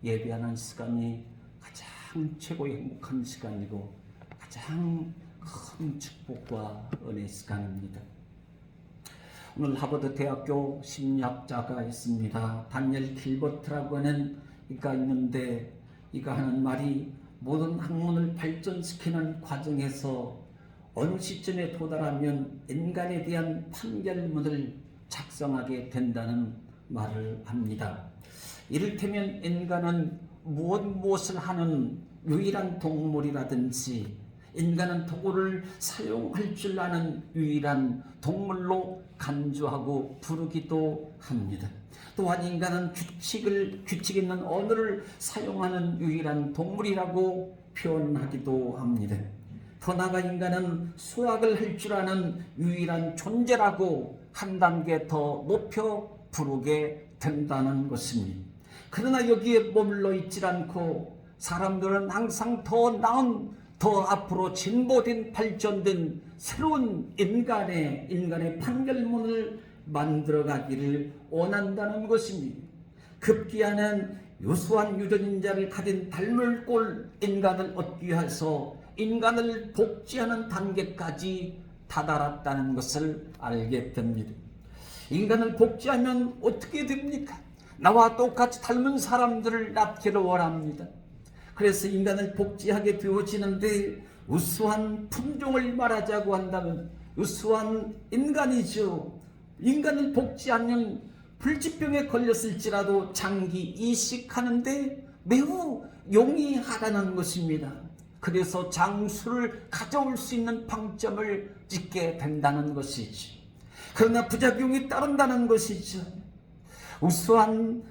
예배하는 시간이 가장 최고의 행복한 시간이고 가장 큰 축복과 은혜 시간입니다. 오늘 하버드 대학교 심리학자가 있습니다. 다니엘 길버트라고 하는 이가 있는데, 이가 하는 말이 모든 학문을 발전시키는 과정에서 어느 시점에 도달하면 인간에 대한 판결문을 작성하게 된다는 말을 합니다. 이를테면 인간은 무엇을 하는 유일한 동물이라든지, 인간은 도구를 사용할 줄 아는 유일한 동물로 간주하고 부르기도 합니다. 또한 인간은 규칙 있는 언어를 사용하는 유일한 동물이라고 표현하기도 합니다. 더 나아가 인간은 수학을 할 줄 아는 유일한 존재라고 한 단계 더 높여 부르게 된다는 것입니다. 그러나 여기에 머물러 있질 않고 사람들은 항상 더 나은, 더 앞으로 진보된 발전된 새로운 인간의 판결문을 만들어가기를 원한다는 것입니다. 급기야는 유수한 유전자를 가진 닮을 꼴 인간을 얻기 위해서 인간을 복제하는 단계까지 다다랐다는 것을 알게 됩니다. 인간을 복제하면 어떻게 됩니까? 나와 똑같이 닮은 사람들을 낳기를 원합니다. 그래서 인간을 복제하게 되어지는데, 우수한 품종을 말하자고 한다면 우수한 인간이죠. 인간을 복제하면 불치병에 걸렸을지라도 장기 이식하는데 매우 용이하다는 것입니다. 그래서 장수를 가져올 수 있는 방점을 찍게 된다는 것이죠. 그러나 부작용이 따른다는 것이죠. 우수한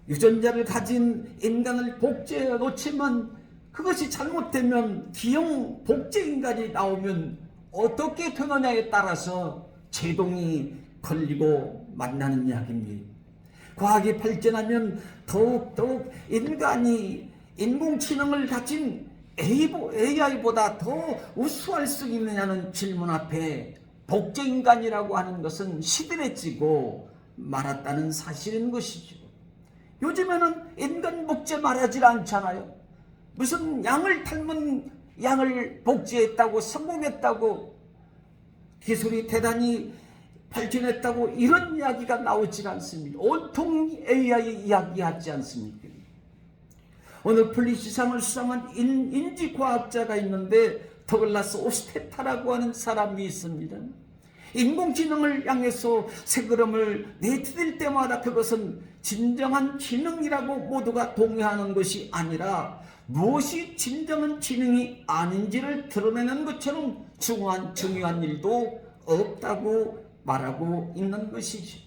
유전자를 가진 인간을 복제해 놓지만 그것이 잘못되면 기형 복제 인간이 나오면 어떻게 되느냐에 따라서 제동이 걸리고 만나는 이야기입니다. 과학이 발전하면 더욱 인간이 인공지능을 가진 AI보다 더 우수할 수 있느냐는 질문 앞에 복제인간이라고 하는 것은 시들해지고 말았다는 사실인 것이죠. 요즘에는 인간 복제 말하지 않잖아요. 무슨 양을 닮은 양을 복제했다고, 성공했다고, 기술이 대단히 발전했다고 이런 이야기가 나오질 않습니다. 온통 AI 이야기하지 않습니까? 오늘 플리시상을 수상한 인지과학자가 있는데, 더글라스 오스테타라고 하는 사람이 있습니다. 인공지능을 향해서 새걸음을 내디딜 때마다 그것은 진정한 지능이라고 모두가 동의하는 것이 아니라 무엇이 진정한 지능이 아닌지를 드러내는 것처럼 중요한 일도 없다고 말하고 있는 것이지.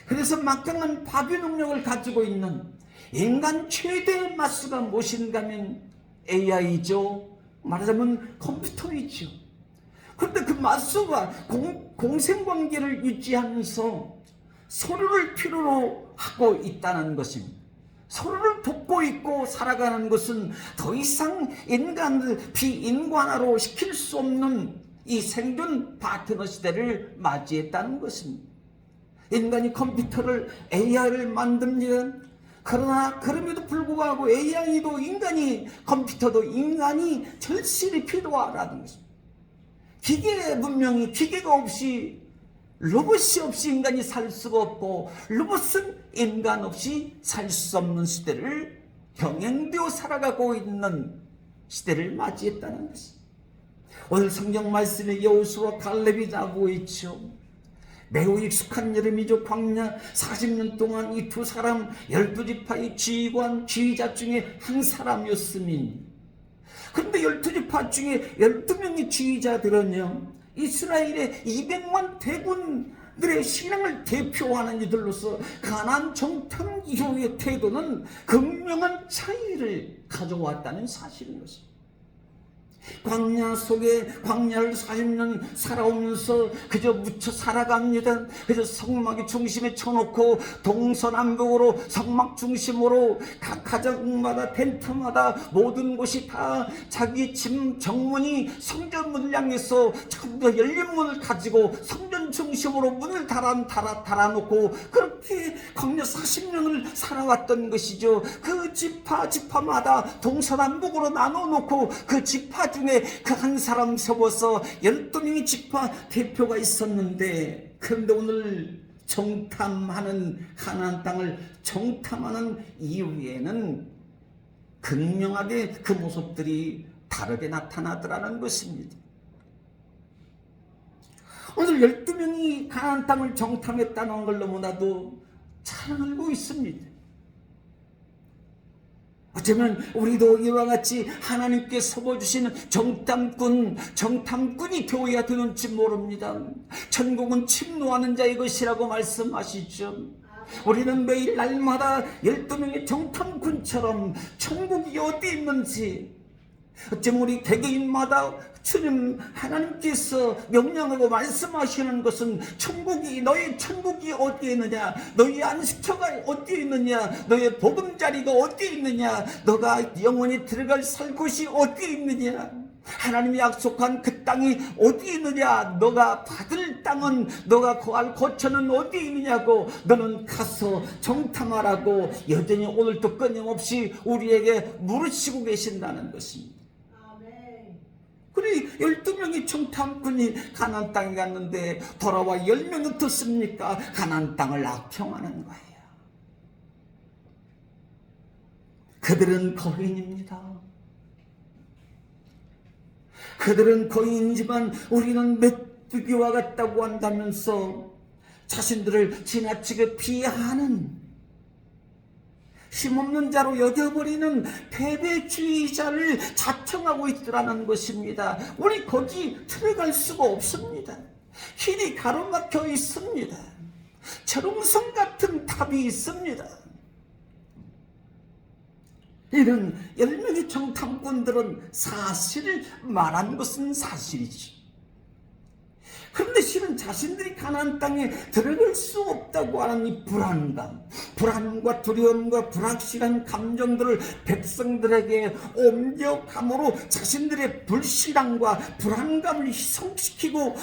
그래서 막강한 파괴 능력을 가지고 있는 인간 최대의 마수가 무엇인가 하면 AI죠. 말하자면 컴퓨터이죠. 그런데 그 마수가 공생관계를 유지하면서 서로를 필요로 하고 있다는 것입니다. 서로를 돕고 있고 살아가는 것은 더 이상 인간을 비인간화로 시킬 수 없는 이 생존 파트너 시대를 맞이했다는 것입니다. 인간이 컴퓨터를 AI를 만듭니다. 그러나 그럼에도 불구하고 AI도 컴퓨터도 인간이 절실히 필요하다는 것입니다. 기계 문명이 기계가 없이, 로봇이 없이 인간이 살 수가 없고, 로봇은 인간 없이 살 수 없는 시대를 병행되어 살아가고 있는 시대를 맞이했다는 것입니다. 오늘 성경 말씀에 여호수아 갈렙이 나오고 있죠. 매우 익숙한 이름이죠. 광야 40년 동안 이 두 사람 12지파의 지휘자 중에 한 사람이었으니, 그런데 12지파 중에 12명의 지휘자들은요, 이스라엘의 200만 대군들의 신앙을 대표하는 이들로서 가나안 정탐 이후의 태도는 극명한 차이를 가져왔다는 사실인 것입니다. 광야 속에 광야를 40년 살아오면서 그저 묻혀 살아갑니다. 그저 성막의 중심에 쳐놓고 동서남북으로 성막 중심으로 각 가정마다 텐트마다 모든 곳이 다 자기 집 정문이 성전문을 향해서 전부 열린 문을 가지고 성전 중심으로 문을 달아놓고 그렇게 광야 40년을 살아왔던 것이죠. 그 지파마다 동서남북으로 나눠놓고 그 지파 중에 그 한 사람 세워서 12명의 지파 대표가 있었는데, 그런데 오늘 정탐하는 가나안 땅을 정탐하는 이후에는 극명하게 그 모습들이 다르게 나타나더라는 것입니다. 오늘 12명이 가나안 땅을 정탐했다는 걸 너무나도 잘 알고 있습니다. 어쩌면 우리도 이와 같이 하나님께 세워주시는 정탐꾼이 되어야 되는지 모릅니다. 천국은 침노하는 자의 것이라고 말씀하시죠. 우리는 매일 날마다 12명의 정탐꾼처럼 천국이 어디 있는지, 어쩌면 우리 개개인마다 주님 하나님께서 명령하고 말씀하시는 것은 천국이, 너의 천국이 어디에 있느냐, 너의 안식처가 어디에 있느냐, 너의 보금자리가 어디에 있느냐, 너가 영원히 들어갈 살 곳이 어디에 있느냐, 하나님이 약속한 그 땅이 어디에 있느냐, 너가 받을 땅은, 너가 거할 거처는 어디에 있느냐고 너는 가서 정탐하라고 여전히 오늘도 끊임없이 우리에게 물으시고 계신다는 것입니다. 그래, 12명의 정탐꾼이 가나안 땅에 갔는데 돌아와 10명이 어떻습니까? 가나안 땅을 악평하는 거예요. 그들은 거인입니다. 그들은 거인이지만 우리는 메뚜기와 같다고 한다면서 자신들을 지나치게 비하하는, 힘없는 자로 여겨버리는 패배주의자를 자청하고 있더라는 것입니다. 우리 거기 들어갈 수가 없습니다. 길이 가로막혀 있습니다. 철옹성 같은 답이 있습니다. 이런 10명의 정탐꾼들은 사실을 말한 것은 사실이지. 그런데 실은 자신들이 가나안 땅에 들어갈 수 없다고 하는 이 불안과 두려움과 불확실한 감정들을 백성들에게 옮겨감으로 자신들의 불신앙과 불안감을 희석시켜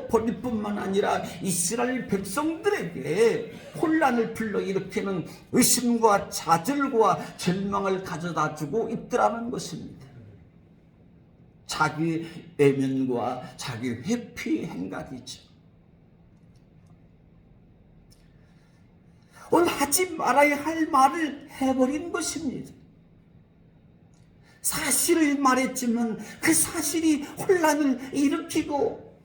버릴 뿐만 아니라 이스라엘 백성들에게 혼란을 불러일으키는 의심과 좌절과 절망을 가져다 주고 있더라는 것입니다. 자기 외면과 자기 회피 행각이죠. 오늘 하지 말아야 할 말을 해버린 것입니다. 사실을 말했지만 그 사실이 혼란을 일으키고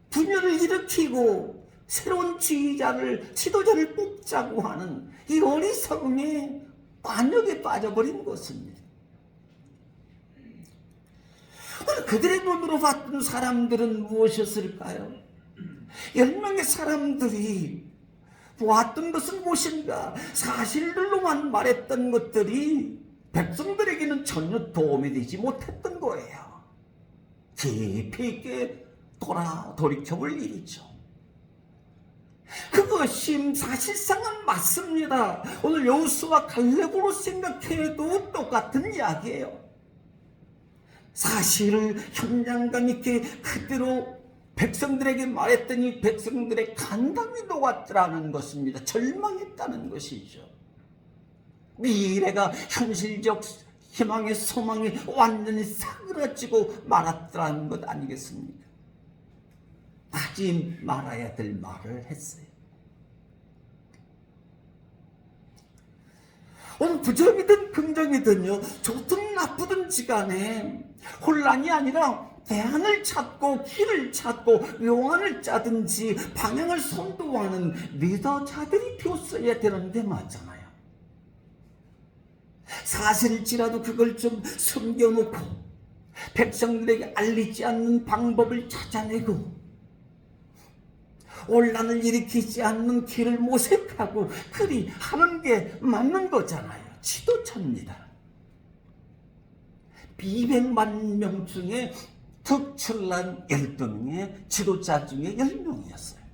분열을 일으키고 새로운 지도자를 뽑자고 하는 이 어리석음의 관역에 빠져버린 것입니다. 그들의 눈으로 봤던 사람들은 무엇이었을까요? 10명의 사람들이 보았던 것은 무엇인가? 사실들로만 말했던 것들이 백성들에게는 전혀 도움이 되지 못했던 거예요. 깊이 있게 돌이켜볼 일이죠. 그것이 사실상은 맞습니다. 오늘 여호수아 갈렙으로 생각해도 똑같은 이야기예요. 사실을 현장감 있게 그대로 백성들에게 말했더니 백성들의 간담이 녹았더라는 것입니다. 절망했다는 것이죠. 미래가 현실적 희망의 소망이 완전히 사그라지고 말았더라는 것 아니겠습니까? 하지 말아야 될 말을 했어요. 오늘 부정이든 긍정이든요, 좋든 나쁘든지 간에 혼란이 아니라 대안을 찾고 길을 찾고 요한을 짜든지 방향을 선도하는 리더자들이 되었어야 되는데 맞잖아요. 사실일지라도 그걸 좀 숨겨놓고 백성들에게 알리지 않는 방법을 찾아내고 혼란을 일으키지 않는 길을 모색하고 그리 하는 게 맞는 거잖아요. 지도자입니다. 200만 명 중에 특출난 12명의 지도자 중에 10명이었어요.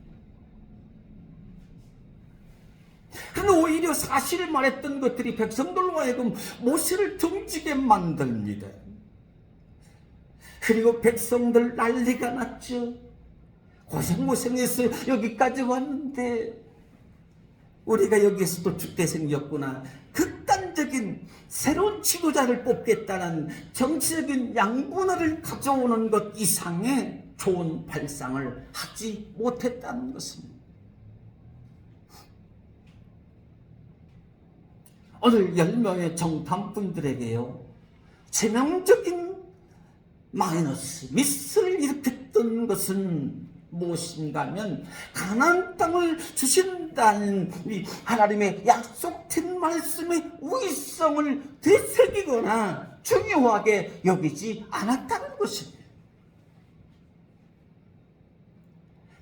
그런데 오히려 사실을 말했던 것들이 백성들로 하여금 모세를 등지게 만듭니다. 그리고 백성들 난리가 났죠. 고생해서 여기까지 왔는데 우리가 여기에서도 죽게 생겼구나. 극단적인 새로운 지도자를 뽑겠다는 정치적인 양분을 가져오는 것 이상의 좋은 발상을 하지 못했다는 것입니다. 오늘 10명의 정탐꾼들에게요, 치명적인 마이너스, 미스를 일으켰던 것은 무엇인가 하면 가나안 땅을 주신다는 이 하나님의 약속된 말씀의 우위성을 되새기거나 중요하게 여기지 않았다는 것입니다.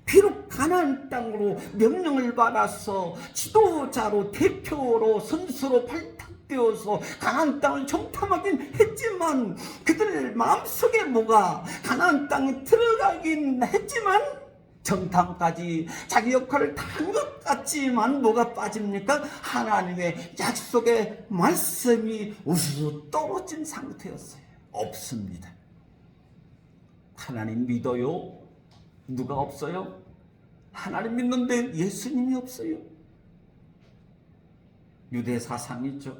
비록 가나안 땅으로 명령을 받아서 지도자로 대표로 선수로 발탁되어서 가나안 땅을 정탐하긴 했지만 그들 마음속에 뭐가 가나안 땅에 들어가긴 했지만 정탐까지 자기 역할을 다 한 것 같지만 뭐가 빠집니까? 하나님의 약속의 말씀이 우수수 떨어진 상태였어요. 없습니다. 하나님 믿어요? 누가 없어요? 하나님 믿는데 예수님이 없어요. 유대 사상이죠.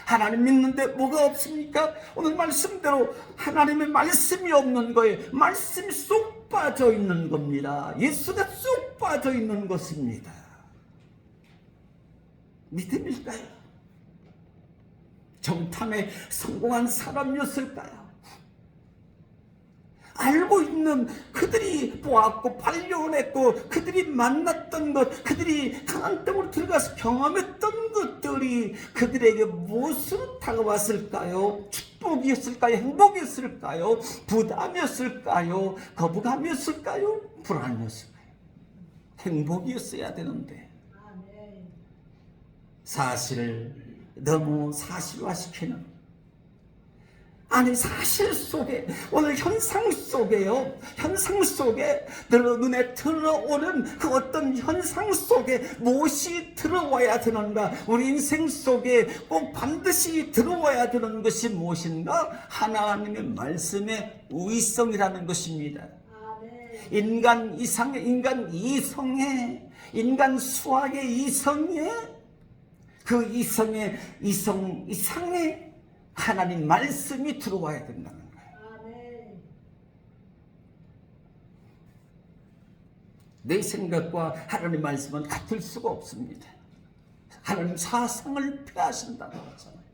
하나님 믿는데 뭐가 없습니까? 오늘 말씀대로 하나님의 말씀이 없는 거예요. 말씀이 쏙 빠져 있는 겁니다. 예수가 쏙 빠져 있는 것입니다. 믿음일까요? 정탐에 성공한 사람이었을까요? 알고 있는, 그들이 보았고 발견했고 그들이 만났던 것, 그들이 가나안 땅으로 들어가서 경험했던 것들이 그들에게 무엇으로 다가왔을까요? 축복이었을까요? 행복이었을까요? 부담이었을까요? 거부감이었을까요? 불안이었을까요? 행복이었어야 되는데 사실을 너무 사실화시키는, 아니 사실 속에, 오늘 현상 속에요, 현상 속에 눈에 들어오는 그 어떤 현상 속에 무엇이 들어와야 되는가, 우리 인생 속에 꼭 반드시 들어와야 되는 것이 무엇인가? 하나님의 말씀의 우위성이라는 것입니다. 인간 이상에, 인간 이성에, 인간 수학의 이성에, 그 이성의 이성 이상의 하나님 말씀이 들어와야 된다는 거예요. 내 생각과 하나님 말씀은 같을 수가 없습니다. 하나님 사상을 폐하신다는 거잖아요.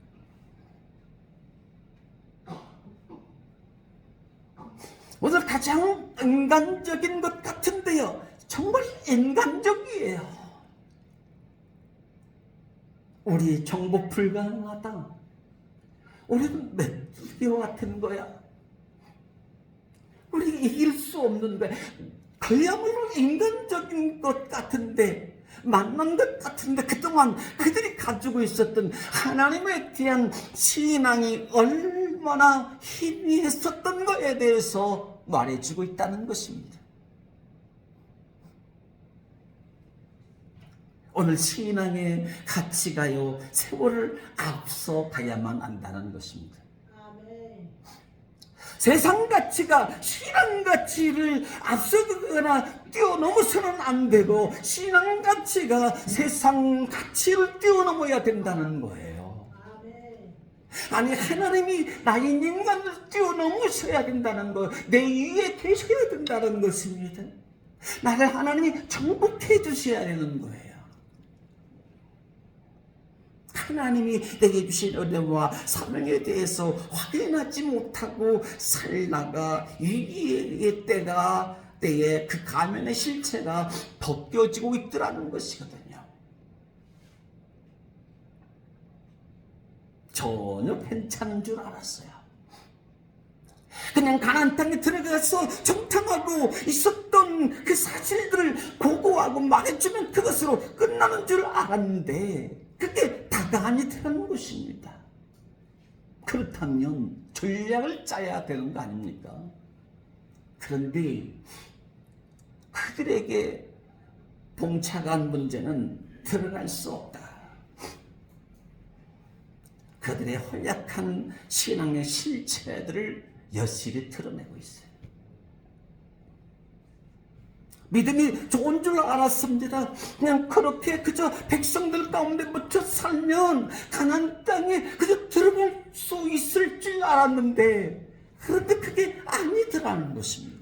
오늘 가장 인간적인 것 같은데요, 정말 인간적이에요. 우리 정복 불가능하다. 우리는 메뚜기와 같은 거야. 우리 이길 수 없는 거야. 그야말로 인간적인 것 같은데, 만난 것 같은데, 그동안 그들이 가지고 있었던 하나님에 대한 신앙이 얼마나 희미했었던 것에 대해서 말해주고 있다는 것입니다. 오늘 신앙의 가치가요, 세월을 앞서 가야만 한다는 것입니다. 세상 가치가 신앙 가치를 앞서거나 뛰어넘어서는 안 되고, 신앙 가치가 세상 가치를 뛰어넘어야 된다는 거예요. 아니, 하나님이 나인 인간을 뛰어넘으셔야 된다는 거, 내 위에 계셔야 된다는 것입니다. 나를 하나님이 정복해 주셔야 되는 거예요. 하나님이 내게 주신 은혜와 사명에 대해서 확인하지 못하고 살다가 위기의 때에 그 가면의 실체가 벗겨지고 있더라는 것이거든요. 전혀 괜찮은 줄 알았어요. 그냥 가나안 땅에 들어가서 정탐하고 있었던 그 사실들을 보고하고 말해주면 그것으로 끝나는 줄 알았는데, 그게 다가 아니더라는 것입니다. 그렇다면 전략을 짜야 되는 거 아닙니까? 그런데 그들에게 봉착한 문제는 드러날 수 없다. 그들의 허약한 신앙의 실체들을 여실히 드러내고 있어요. 믿음이 좋은 줄 알았습니다. 그냥 그렇게 그저 백성들 가운데 묻혀 살면 가나안 땅에 그저 들어갈 수 있을 줄 알았는데, 그런데 그게 아니더라는 것입니다.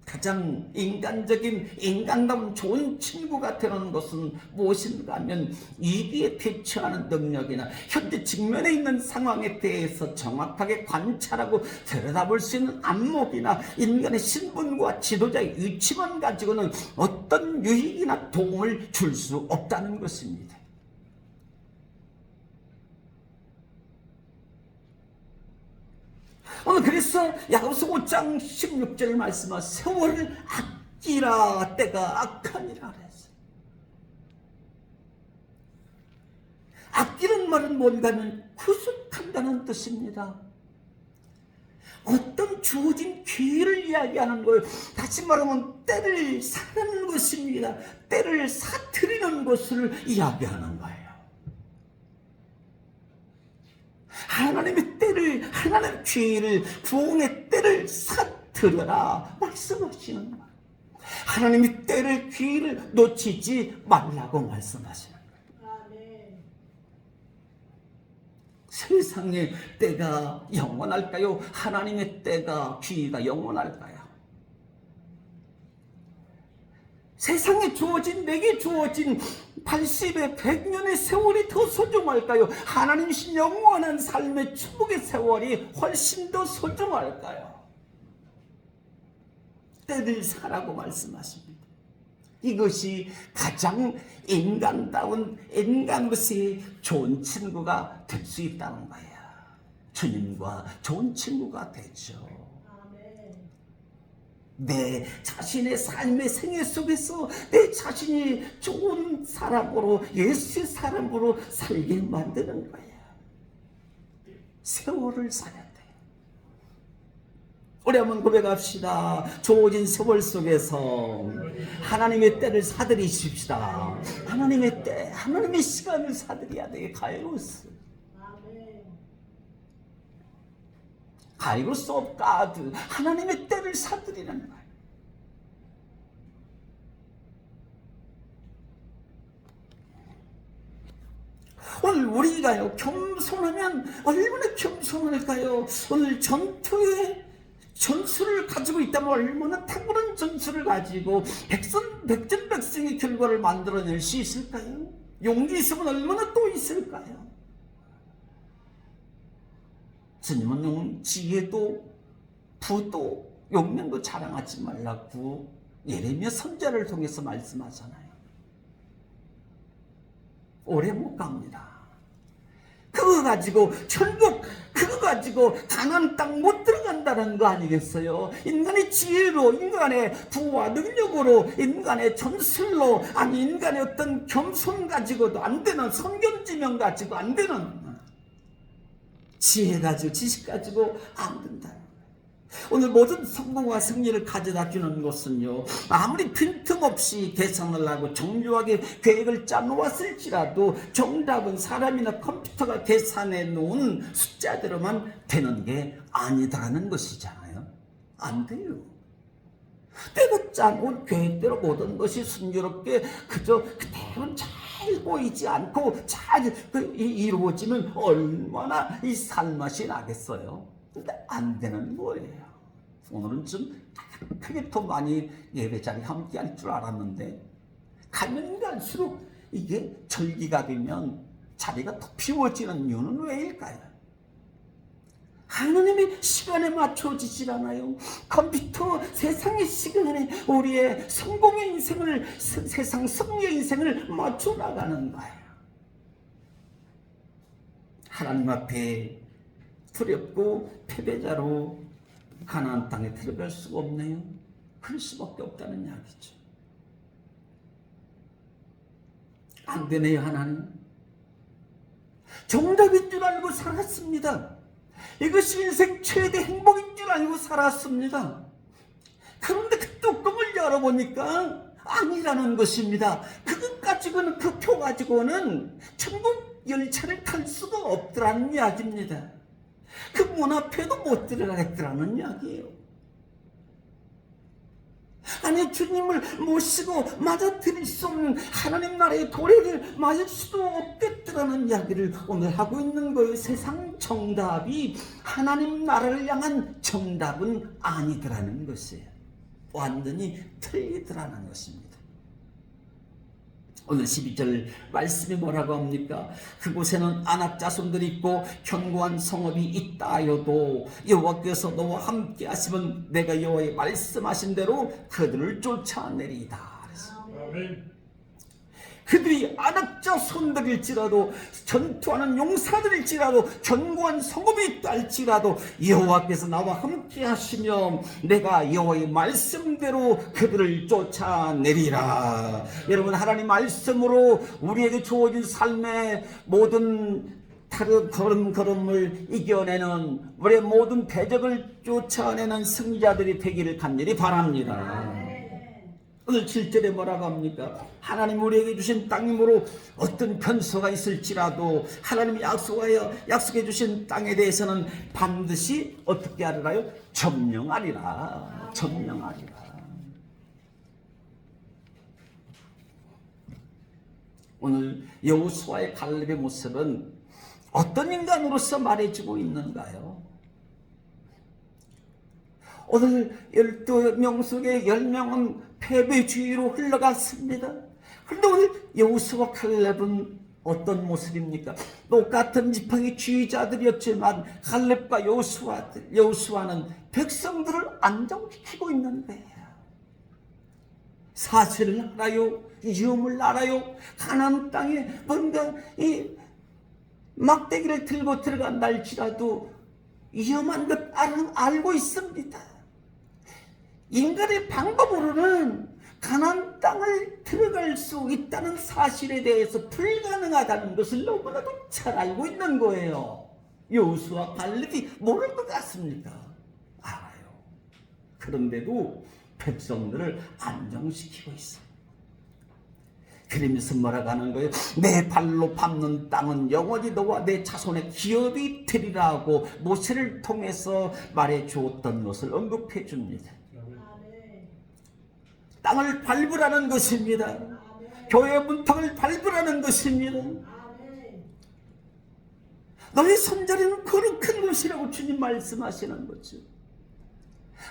가장 인간적인, 인간다운 좋은 친구가 되는 것은 무엇인가 하면 위기에 대처하는 능력이나 현재 직면에 있는 상황에 대해서 정확하게 관찰하고 들여다볼 수 있는 안목이나 인간의 신분과 지도자의 위치만 가지고는 어떤 유익이나 도움을 줄 수 없다는 것입니다. 오늘 그래서 야고보서 5장 16절 말씀하 세월을 아끼라, 때가 악하니라 그랬어요. 아끼는 말은 뭔가 하면 구속한다는 뜻입니다. 어떤 주어진 기회를 이야기하는 거예요. 다시 말하면 때를 사는 것입니다. 때를 사뜨리는 것을 이야기하는 거예요. 하나님의 때를, 하나님의 기회를, 부흥의 때를 사뜨려라 말씀하시는 거예요. 하나님의 때를, 기회를 놓치지 말라고 말씀하시는 거예요. 세상의 때가 영원할까요? 하나님의 때가, 기회가 영원할까요? 세상에 주어진, 내게 주어진 80에 100년의 세월이 더 소중할까요? 하나님이신 영원한 삶의 축복의 세월이 훨씬 더 소중할까요? 때를 사라고 말씀하십니다. 이것이 가장 인간다운, 인간으로서의 좋은 친구가 될 수 있다는 거예요. 주님과 좋은 친구가 되죠. 내 자신의 삶의 생애 속에서 내 자신이 좋은 사람으로, 예수의 사람으로 살게 만드는 거예요. 세월을 살아야 돼요. 우리 한번 고백합시다. 주어진 세월 속에서 하나님의 때를 사들이십시다. 하나님의 때, 하나님의 시간을 사들여야 돼요. 가이로스. 가이로스 오브 가드, 하나님의 때를 사들이는 거예요. 오늘 우리가요, 겸손하면 얼마나 겸손할까요? 오늘 전투의 전술을 가지고 있다면 얼마나 탁월한 전술을 가지고 백전백승의 결과를 만들어낼 수 있을까요? 용기 있으면 얼마나 또 있을까요? 스님은 지혜도 부도 용맹도 자랑하지 말라고 예레미야 선지자를 통해서 말씀하잖아요. 오래 못 갑니다. 그거 가지고 천국, 그거 가지고 가나안 땅 못 들어간다는 거 아니겠어요? 인간의 지혜로, 인간의 부와 능력으로, 인간의 전술로, 아니 인간의 어떤 겸손 가지고도 안 되는, 선견지명 가지고 안 되는, 지혜 가지고, 지식 가지고 안 된다. 오늘 모든 성공과 승리를 가져다 주는 것은요, 아무리 빈틈없이 계산을 하고 정교하게 계획을 짜놓았을지라도 정답은 사람이나 컴퓨터가 계산해 놓은 숫자대로만 되는 게 아니다라는 것이잖아요. 안 돼요. 때가 짜놓은 계획대로 모든 것이 순조롭게 그저 그대로 잘 보이지 않고 잘 이루어지면 얼마나 이 살맛이 나겠어요. 근데 안 되는 거예요. 오늘은 좀 크게 더 많이 예배 자리에 함께 할 줄 알았는데, 가면 갈수록 이게 절기가 되면 자리가 더 비워지는 이유는 왜일까요? 하나님의 시간에 맞춰지질 않아요. 컴퓨터 세상의 시간에 우리의 성공의 인생을, 세상 승리의 인생을 맞춰 나가는 거예요. 하나님 앞에 두렵고 패배자로 가나안 땅에 들어갈 수가 없네요. 그럴 수밖에 없다는 이야기죠. 안 되네요, 하나님. 정답인 줄 알고 살았습니다. 이것이 인생 최대 행복인 줄 알고 살았습니다. 그런데 그 뚜껑을 열어보니까 아니라는 것입니다. 그것 가지고는, 그 표 가지고는 천국 열차를 탈 수가 없더라는 이야기입니다. 그 문 앞에도 못 들어가겠더라는 이야기예요. 아니, 주님을 모시고 맞아 드릴 수 없는 하나님 나라의 도래를 맞을 수도 없겠더라는 이야기를 오늘 하고 있는 거예요. 세상 정답이 하나님 나라를 향한 정답은 아니더라는 것이에요. 완전히 틀리더라는 것입니다. 오늘 12절 말씀이 뭐라고 합니까? 그곳에는 안악 자손들이 있고 견고한 성읍이 있다 하여도 여호와께서 너와 함께 하시면 내가 여호와의 말씀하신 대로 그들을 쫓아내리이다. 아멘. 그들이 안악자 손들일지라도 전투하는 용사들일지라도 견고한 성읍이 있다 할지라도 여호와께서 나와 함께 하시며 내가 여호와의 말씀대로 그들을 쫓아내리라. 여러분, 하나님 말씀으로 우리에게 주어진 삶의 모든 다른 걸음걸음을 이겨내는, 우리의 모든 대적을 쫓아내는 승리자들이 되기를 간절히 바랍니다. 오늘 7절에 뭐라고 합니까? 하나님 우리에게 주신 땅이므로 어떤 변수가 있을지라도 하나님이 약속해 주신 땅에 대해서는 반드시 어떻게 하리라요? 점령하리라. 점령하리라. 오늘 여호수아의 갈렙의 모습은 어떤 인간으로서 말해주고 있는가요? 오늘 12명 속에 10명은 패배주의로 흘러갔습니다. 그런데 오늘 여호수아 칼렙은 어떤 모습입니까? 똑같은 지팡이 쥐자들이었지만 칼렙과 여호수아는 백성들을 안정시키고 있는 거예요. 사실을 알아요. 위험을 알아요. 가나안 땅에 뭔가 이 막대기를 들고 들어간다 할지라도 위험한 것 알고 있습니다. 인간의 방법으로는 가나안 땅을 들어갈 수 있다는 사실에 대해서 불가능하다는 것을 너무나도 잘 알고 있는 거예요. 여호수아 갈렙이 모를 것 같습니까? 알아요. 그런데도 백성들을 안정시키고 있어요. 그러면서 뭐라고 하는 거예요? 내 발로 밟는 땅은 영원히 너와 내 자손의 기업이 되리라고 모세를 통해서 말해 주었던 것을 언급해 줍니다. 땅을 밟으라는 것입니다. 교회의 문턱을 밟으라는 것입니다. 너희 손자리는 거룩한 것이라고 주님 말씀하시는 거죠.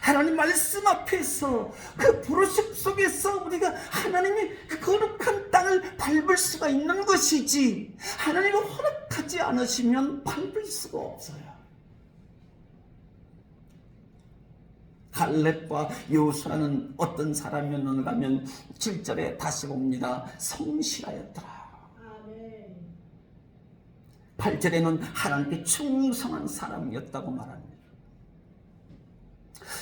하나님 말씀 앞에서 그 부르심 속에서 우리가 하나님이 그 거룩한 땅을 밟을 수가 있는 것이지, 하나님이 허락하지 않으시면 밟을 수가 없어요. 갈렙과 여호수아는 어떤 사람이었는가 하면 7절에 다시 봅니다. 성실하였더라. 8절에는 하나님께 충성한 사람이었다고 말합니다.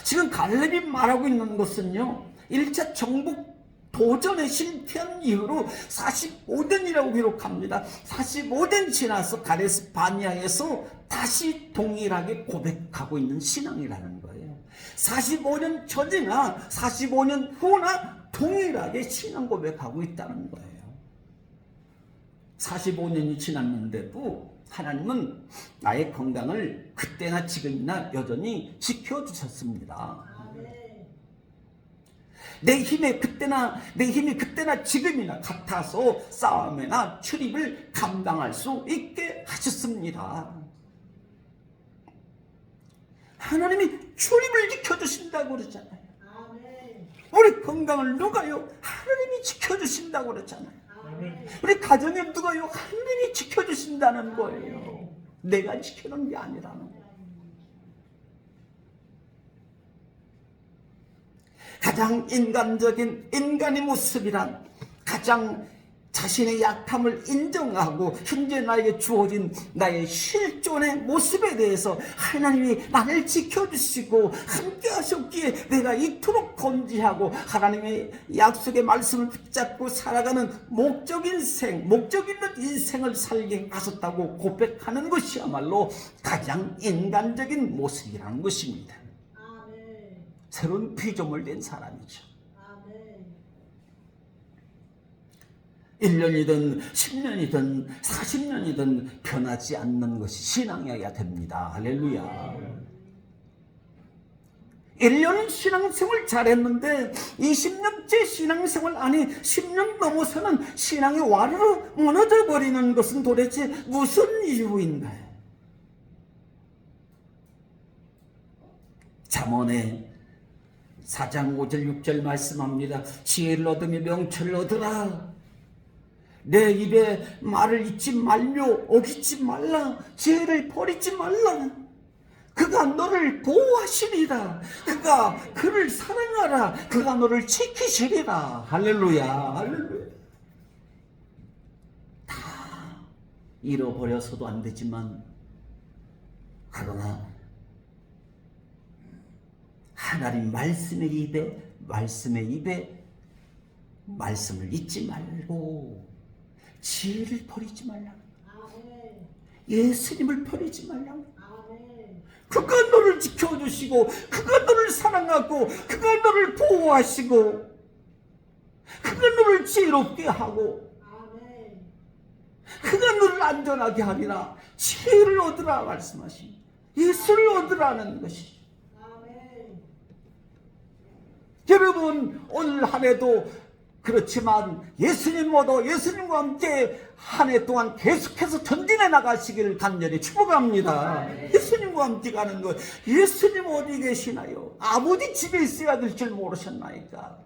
지금 갈렙이 말하고 있는 것은요, 1차 정복 도전에 실패한 이후로 45년이라고 기록합니다. 45년 지나서 가데스 바네아에서 다시 동일하게 고백하고 있는 신앙이라는 거예요. 45년 전이나 45년 후나 동일하게 신앙 고백하고 있다는 거예요. 45년이 지났는데도 하나님은 나의 건강을 그때나 지금이나 여전히 지켜주셨습니다. 내 힘이 그때나 지금이나 같아서 싸움이나 출입을 감당할 수 있게 하셨습니다. 하나님이 출입을 지켜주신다고 그러잖아요. 우리 건강을 누가요? 하나님이 지켜주신다고 그러잖아요. 우리 가정에 누가요? 하나님이 지켜주신다는 거예요. 내가 지켜놓은 게 아니라는 거예요. 가장 인간적인 인간의 모습이란, 가장 자신의 약함을 인정하고 현재 나에게 주어진 나의 실존의 모습에 대해서 하나님이 나를 지켜주시고 함께 하셨기에 내가 이토록 건지하고 하나님의 약속의 말씀을 붙잡고 살아가는 목적 있는 인생을 살게 하셨다고 고백하는 것이야말로 가장 인간적인 모습이라는 것입니다. 새로운 피조물 된 사람이죠. 1년이든 10년이든 40년이든 변하지 않는 것이 신앙이어야 됩니다. 할렐루야. 1년은 신앙생활 잘했는데 20년째 신앙생활 아니 10년 넘어서는 신앙이 와르르 무너져 버리는 것은 도대체 무슨 이유인가요? 잠언에 4장 5절 6절 말씀합니다. 지혜를 얻으며 명철을 얻으라. 내 입에 말을 잊지 말며 어기지 말라. 지혜를 버리지 말라. 그가 너를 보호하시리라. 그가 그를 사랑하라. 그가 너를 지키시리라. 할렐루야. 할렐루야. 다 잃어버려서도 안 되지만 그러나 하나님 말씀의 입에 말씀을 잊지 말고 지혜를 버리지 말라. 예수님을 버리지 말라. 그가 너를 지켜주시고 그가 너를 사랑하고 그가 너를 보호하시고 그가 너를 지혜롭게 하고 그가 너를 안전하게 하리라. 지혜를 얻으라 말씀하시. 예수를 얻으라는 것이죠. 여러분 오늘 한 해도 그렇지만 예수님 얻어 예수님과 함께 한 해 동안 계속해서 전진해 나가시기를 간절히 축복합니다. 예수님과 함께 가는 것. 예수님 어디 계시나요? 아버지 집에 있어야 될 줄 모르셨나이까?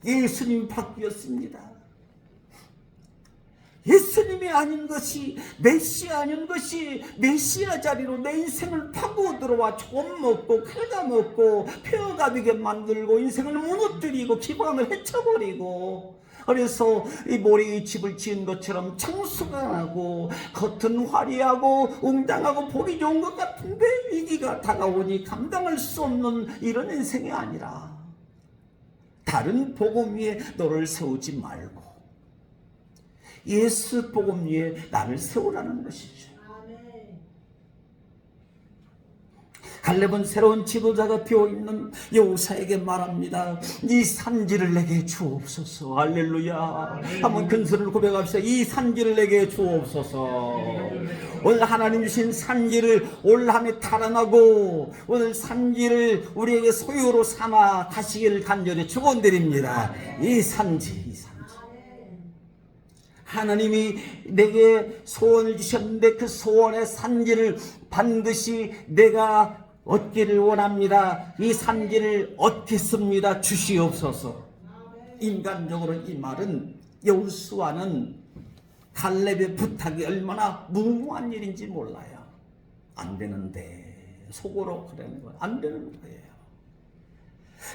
예수님이 바뀌었습니다. 예수님이 아닌 것이 메시아 아닌 것이 메시아 자리로 내 인생을 파고 들어와 좀 먹고 갉아먹고 폐허가되게 만들고 인생을 무너뜨리고 기반을 해쳐버리고 그래서 이 모래의 집을 지은 것처럼 청수가 나고 겉은 화려하고 웅장하고 보기 좋은 것 같은데 위기가 다가오니 감당할 수 없는 이런 인생이 아니라 다른 복음 위에 너를 세우지 말고 예수 복음 위에 나를 세우라는 것이죠. 갈렙은 새로운 지도자가 되어있는 여호사에게 말합니다. 이 산지를 내게 주옵소서. 할렐루야. 한번 근소를 고백합시다. 이 산지를 내게 주옵소서. 오늘 하나님 주신 산지를 올 한 해 탈환하고 오늘 산지를 우리에게 소유로 삼아 가시기를 간절히 축원드립니다. 이 산지 하나님이 내게 소원을 주셨는데 그 소원의 산지를 반드시 내가 얻기를 원합니다. 이 산지를 얻겠습니다. 주시옵소서. 인간적으로 이 말은 여호수아는 갈렙의 부탁이 얼마나 무모한 일인지 몰라요. 안 되는데 속으로 그러는 거예요. 안 되는 거예요.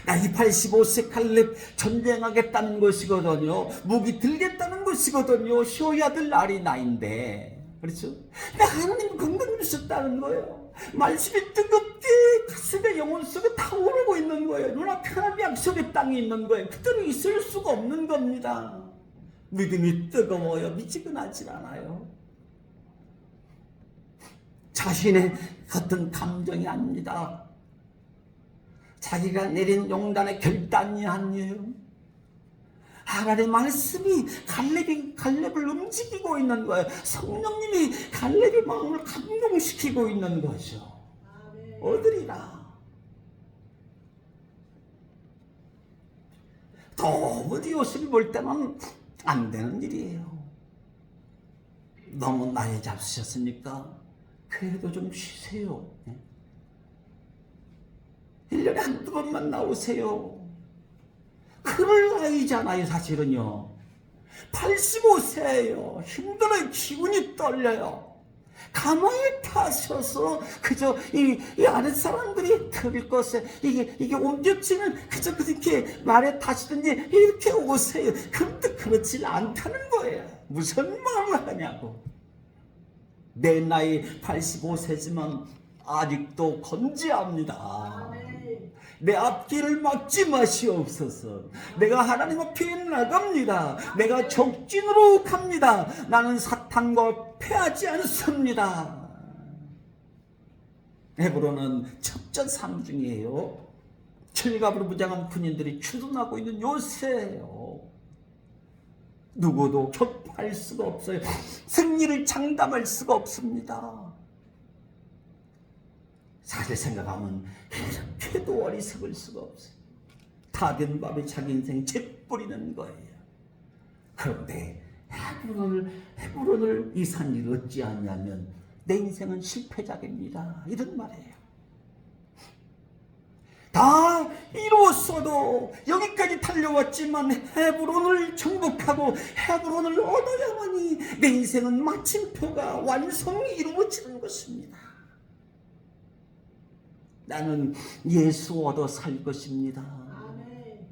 나이 85세 갈렙 전쟁하겠다는 것이거든요. 무기 들겠다는 것이거든요. 쉬어야 될 날이 나인데 그렇죠? 근데 하나님 건강 주셨다는 거예요. 말씀이 뜨겁게 가슴에 영혼 속에 타오르고 있는 거예요. 눈앞에 하나님 약속의 땅이 있는 거예요. 그대로 있을 수가 없는 겁니다. 믿음이 뜨거워요. 미지근하지 않아요. 자신의 어떤 감정이 아닙니다. 자기가 내린 용단의 결단이 아니에요. 하나님의 말씀이 갈렙을 움직이고 있는 거예요. 성령님이 갈렙의 마음을 감동시키고 있는 거죠. 얻으리라. 도무지 요셉이 볼 때는 안 되는 일이에요. 너무 나이 잡수셨으니까 그래도 좀 쉬세요. 1년에 한두 번만 나오세요. 그럴 나이잖아요. 사실은요 85세예요. 힘들어요. 기운이 떨려요. 가마에 타셔서 그저 이 아랫사람들이 들을 것에 이게 옮겨지면 그저 그렇게 말에 타시든지 이렇게 오세요. 그런데 그렇지 않다는 거예요. 무슨 말을 하냐고. 내 나이 85세지만 아직도 건재합니다. 내 앞길을 막지 마시옵소서. 내가 하나님 앞에 나갑니다. 내가 적진으로 갑니다. 나는 사탄과 패하지 않습니다. 헤브론은 첩전 3중이에요. 철갑으로 무장한 군인들이 추둔하고 있는 요새예요. 누구도 격파할 수가 없어요. 승리를 장담할 수가 없습니다. 사실 생각하면 이렇게도 어리석을 수가 없어요. 다 된 밥에 자기 인생 재뿌리는 거예요. 그런데 헤브론을 이 산이 얻지 않냐면 내 인생은 실패작입니다. 이런 말이에요. 다 이루었어도 여기까지 달려왔지만 헤브론을 정복하고 헤브론을 얻어야만이 내 인생은 마침표가 완성이 이루어지는 것입니다. 나는 예수 얻어 살 것입니다. 아멘.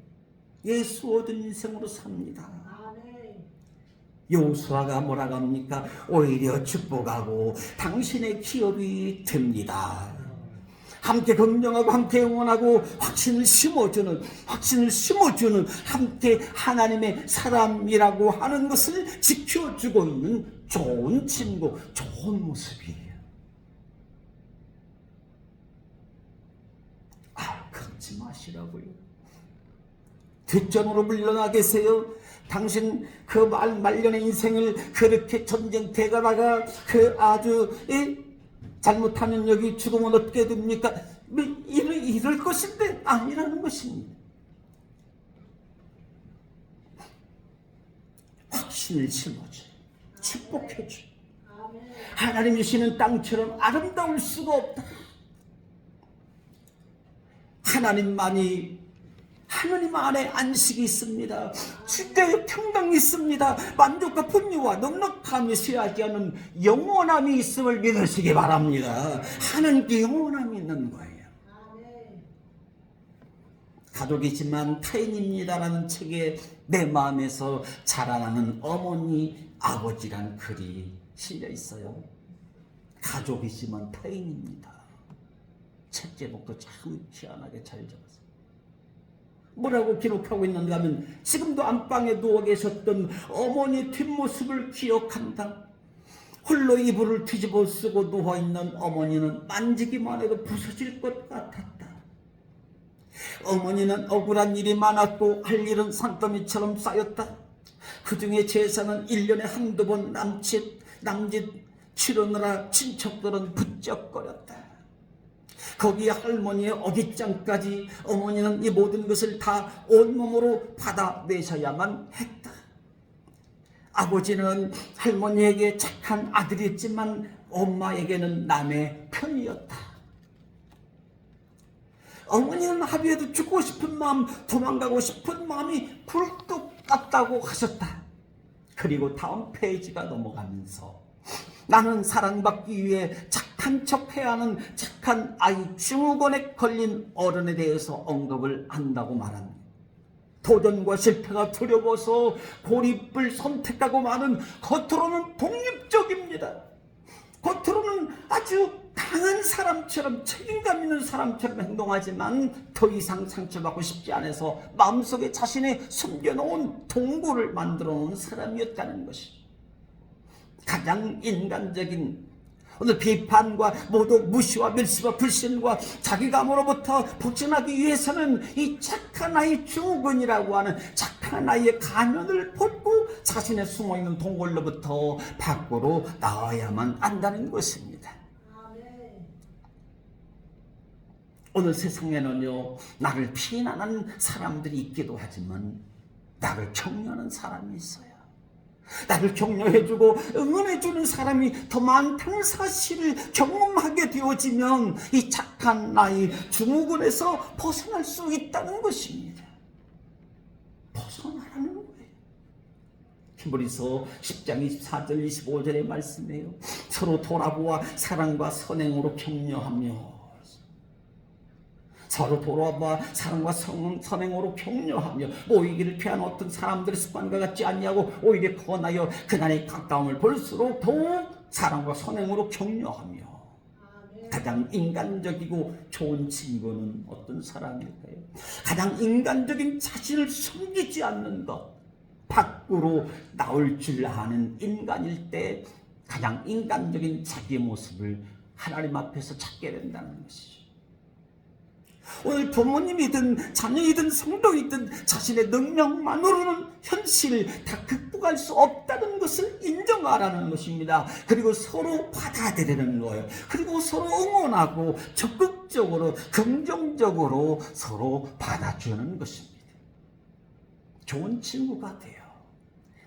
예수 얻은 인생으로 삽니다. 아멘. 여호수아가 뭐라고 합니까? 오히려 축복하고 당신의 기업이 됩니다. 함께 긍정하고 함께 응원하고 확신을 심어주는 함께 하나님의 사람이라고 하는 것을 지켜주고 있는 좋은 친구, 좋은 모습이에요. 그러지 마시라고요. 뒷전으로 물러나 계세요. 당신 그 말년의 인생을 그렇게 전쟁터에 가다가 그 아주 잘못하면 여기 죽으면 어떻게 됩니까? 이럴 것인데 아니라는 것입니다. 확신을 심어줘, 축복해줘. 하나님 주시는 땅처럼 아름다울 수가 없다. 하나님 안에 안식이 있습니다. 주대의 평강이 있습니다. 만족과 풍요와 넉넉함이 쇠하지 않은 영원함이 있음을 믿으시기 바랍니다. 하나님께 영원함이 있는 거예요. 가족이지만 타인입니다라는 책에 내 마음에서 자라나는 어머니, 아버지란 글이 실려 있어요. 가족이지만 타인입니다. 책 제목도 참 희한하게 잘 적었어요. 뭐라고 기록하고 있는가 하면 지금도 안방에 누워 계셨던 어머니 뒷모습을 기억한다. 홀로 이불을 뒤집어 쓰고 누워있는 어머니는 만지기만 해도 부서질 것 같았다. 어머니는 억울한 일이 많았고 할 일은 산더미처럼 쌓였다. 그 중에 제사는 1년에 한두 번 남짓 치르느라 친척들은 부쩍거렸다. 거기에 할머니의 어깃장까지 어머니는 이 모든 것을 다 온몸으로 받아내셔야만 했다. 아버지는 할머니에게 착한 아들이었지만 엄마에게는 남의 편이었다. 어머니는 하루에도 죽고 싶은 마음, 도망가고 싶은 마음이 굴뚝 났다고 하셨다. 그리고 다음 페이지가 넘어가면서 나는 사랑받기 위해 착한 척해야 하는 착한 아이 증후군에 걸린 어른에 대해서 언급을 한다고 말합니다. 도전과 실패가 두려워서 고립을 선택하고 많은 겉으로는 독립적입니다. 겉으로는 아주 강한 사람처럼 책임감 있는 사람처럼 행동하지만 더 이상 상처받고 싶지 않아서 마음속에 자신의 숨겨놓은 동굴을 만들어 놓은 사람이었다는 것이 가장 인간적인 오늘 비판과 모독, 무시와 멸시와 불신과 자기감으로부터 벗어나기 위해서는 이 착한 아이 증후군이라고 하는 착한 아이의 가면을 벗고 자신의 숨어있는 동굴로부터 밖으로 나와야만 한다는 것입니다. 오늘 세상에는요, 나를 비난하는 사람들이 있기도 하지만 나를 격려하는 사람이 있어요. 나를 격려해주고 응원해주는 사람이 더 많다는 사실을 경험하게 되어지면 이 착한 나이 증후군에서 벗어날 수 있다는 것입니다. 벗어나라는 거예요. 히브리서 10장 24절 25절의 말씀이에요. 서로 돌아보아 사랑과 선행으로 격려하며, 서로 돌아봐 사랑과 선행으로 격려하며, 모이기를 피한 어떤 사람들의 습관과 같지 아니하고 오히려 권하여 그날의 가까움을 볼수록 더욱 사랑과 선행으로 격려하며. 가장 인간적이고 좋은 친구는 어떤 사람일까요? 가장 인간적인 자신을 숨기지 않는 것, 밖으로 나올 줄 아는 인간일 때 가장 인간적인 자기의 모습을 하나님 앞에서 찾게 된다는 것이죠. 오늘 부모님이든 자녀이든 성도이든 자신의 능력만으로는 현실을 다 극복할 수 없다는 것을 인정하라는 것입니다. 그리고 서로 받아들이는 거예요. 그리고 서로 응원하고 적극적으로 긍정적으로 서로 받아주는 것입니다. 좋은 친구가 돼요.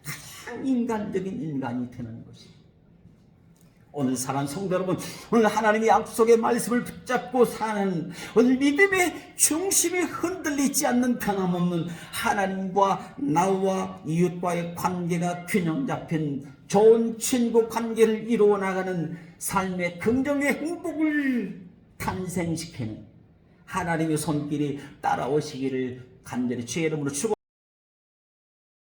가장 인간적인 인간이 되는 것입니다. 오늘 사랑하는 성도 여러분, 오늘 하나님의 약속의 말씀을 붙잡고 사는, 오늘 믿음의 중심이 흔들리지 않는 변함없는 하나님과 나와 이웃과의 관계가 균형 잡힌 좋은 친구 관계를 이루어 나가는 삶의 긍정의 행복을 탄생시키는 하나님의 손길이 따라오시기를 간절히 주의 이름으로 축원합니다.